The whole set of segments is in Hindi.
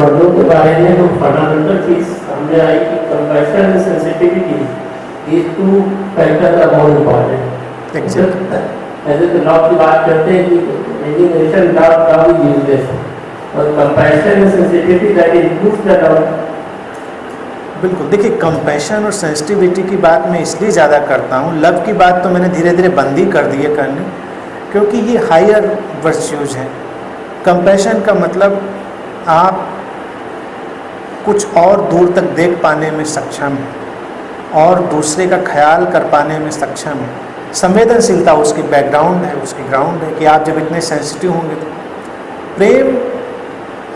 वर्डों के बारे में जो फंडामेंटल चीज सामने आई कि compassion and sensitivity these two factors are more important. ऐसे तो लॉ की बात करते हैं कि एजुकेशन लॉ इज यूजलेस और compassion and sensitivity that improves the law. बिल्कुल, देखिए कंपैशन और सेंसिटिविटी की बात मैं इसलिए ज़्यादा करता हूँ, लव की बात तो मैंने धीरे धीरे बंद ही कर दी है करनी, क्योंकि ये हायर वर्च्यूज हैं। कंपैशन का मतलब आप कुछ और दूर तक देख पाने में सक्षम हैं और दूसरे का ख्याल कर पाने में सक्षम है। संवेदनशीलता उसकी बैकग्राउंड है, उसकी ग्राउंड है कि आप जब इतने सेंसिटिव होंगे तो प्रेम,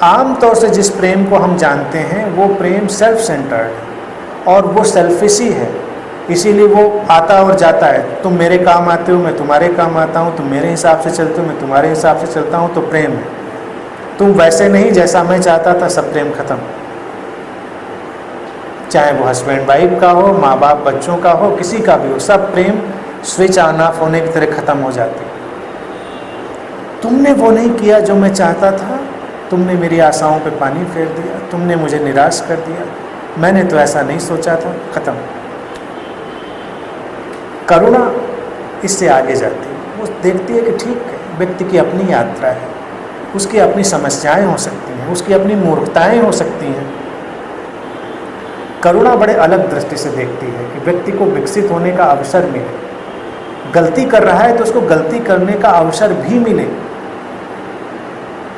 आम तौर से जिस प्रेम को हम जानते हैं वो प्रेम सेल्फ सेंटर्ड है और वो सेल्फिश ही है, इसीलिए वो आता और जाता है। तुम मेरे काम आते हो, मैं तुम्हारे काम आता हूँ, तुम मेरे हिसाब से चलते हो, मैं तुम्हारे हिसाब से चलता हूँ, तो प्रेम है। तुम वैसे नहीं जैसा मैं चाहता था, सब प्रेम खत्म। चाहे वो हस्बैंड वाइफ का हो, माँ बाप बच्चों का हो, किसी का भी हो, सब प्रेम स्विच ऑन ऑफ होने की तरह ख़त्म हो जाते। तुमने वो नहीं किया जो मैं चाहता था, तुमने मेरी आशाओं पे पानी फेर दिया, तुमने मुझे निराश कर दिया, मैंने तो ऐसा नहीं सोचा था, ख़त्म। करुणा इससे आगे जाती है, वो देखती है कि ठीक है, व्यक्ति की अपनी यात्रा है, उसकी अपनी समस्याएं हो सकती हैं, उसकी अपनी मूर्खताएं हो सकती हैं। करुणा बड़े अलग दृष्टि से देखती है कि व्यक्ति को विकसित होने का अवसर मिले, गलती कर रहा है तो उसको गलती करने का अवसर भी मिले,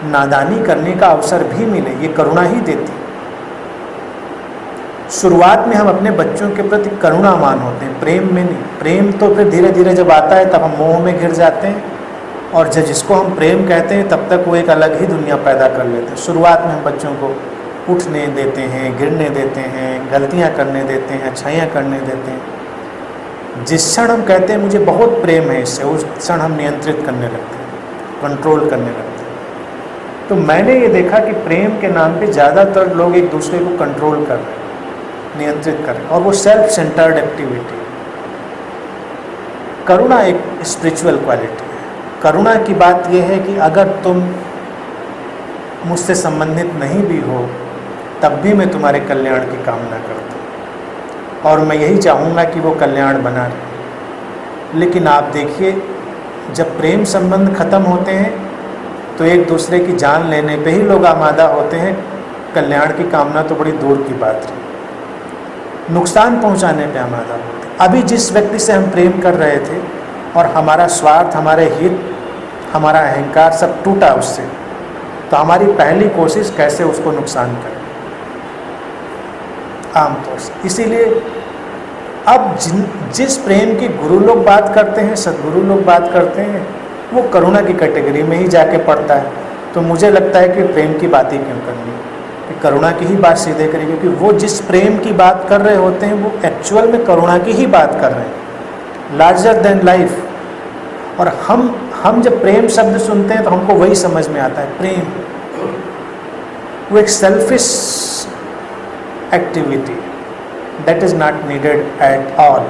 नादानी करने का अवसर भी मिले, ये करुणा ही देती। शुरुआत में हम अपने बच्चों के प्रति करुणावान होते हैं, प्रेम में नहीं। प्रेम तो फिर धीरे धीरे जब आता है तब हम मोह में घिर जाते हैं, और जब जिसको हम प्रेम कहते हैं तब तक वो एक अलग ही दुनिया पैदा कर लेते हैं। शुरुआत में हम बच्चों को उठने देते हैं, गिरने देते हैं, गलतियां करने देते हैं, अच्छाइयाँ करने देते हैं। जिस क्षण हम कहते हैं मुझे बहुत प्रेम है इससे, उस क्षण हम नियंत्रित करने लगते हैं, कंट्रोल करने लगते हैं। तो मैंने ये देखा कि प्रेम के नाम पे ज़्यादातर लोग एक दूसरे को कंट्रोल कर रहे हैं, नियंत्रित कर रहे हैं, और वो सेल्फ सेंटर्ड एक्टिविटी। करुणा एक स्पिरिचुअल क्वालिटी है। करुणा की बात यह है कि अगर तुम मुझसे संबंधित नहीं भी हो तब भी मैं तुम्हारे कल्याण की कामना करता हूँ, और मैं यही चाहूँगा कि वो कल्याण बना रहे। लेकिन आप देखिए, जब प्रेम संबंध खत्म होते हैं तो एक दूसरे की जान लेने पे ही लोग आमादा होते हैं, कल्याण की कामना तो बड़ी दूर की बात है, नुकसान पहुंचाने पे आमादा होते हैं। अभी जिस व्यक्ति से हम प्रेम कर रहे थे और हमारा स्वार्थ, हमारे हित, हमारा अहंकार सब टूटा उससे, तो हमारी पहली कोशिश कैसे उसको नुकसान करें, आमतौर से। इसीलिए अब जिस प्रेम की गुरु लोग बात करते हैं, सदगुरु लोग बात करते हैं, वो करुणा की कैटेगरी में ही जाके पड़ता है। तो मुझे लगता है कि प्रेम की बात ही क्यों करनी, कि करुणा की ही बात सीधे करें, क्योंकि वो जिस प्रेम की बात कर रहे होते हैं वो एक्चुअल में करुणा की ही बात कर रहे हैं, लार्जर देन लाइफ। और हम जब प्रेम शब्द सुनते हैं तो हमको वही समझ में आता है, प्रेम वो एक selfish activity that is not needed at all.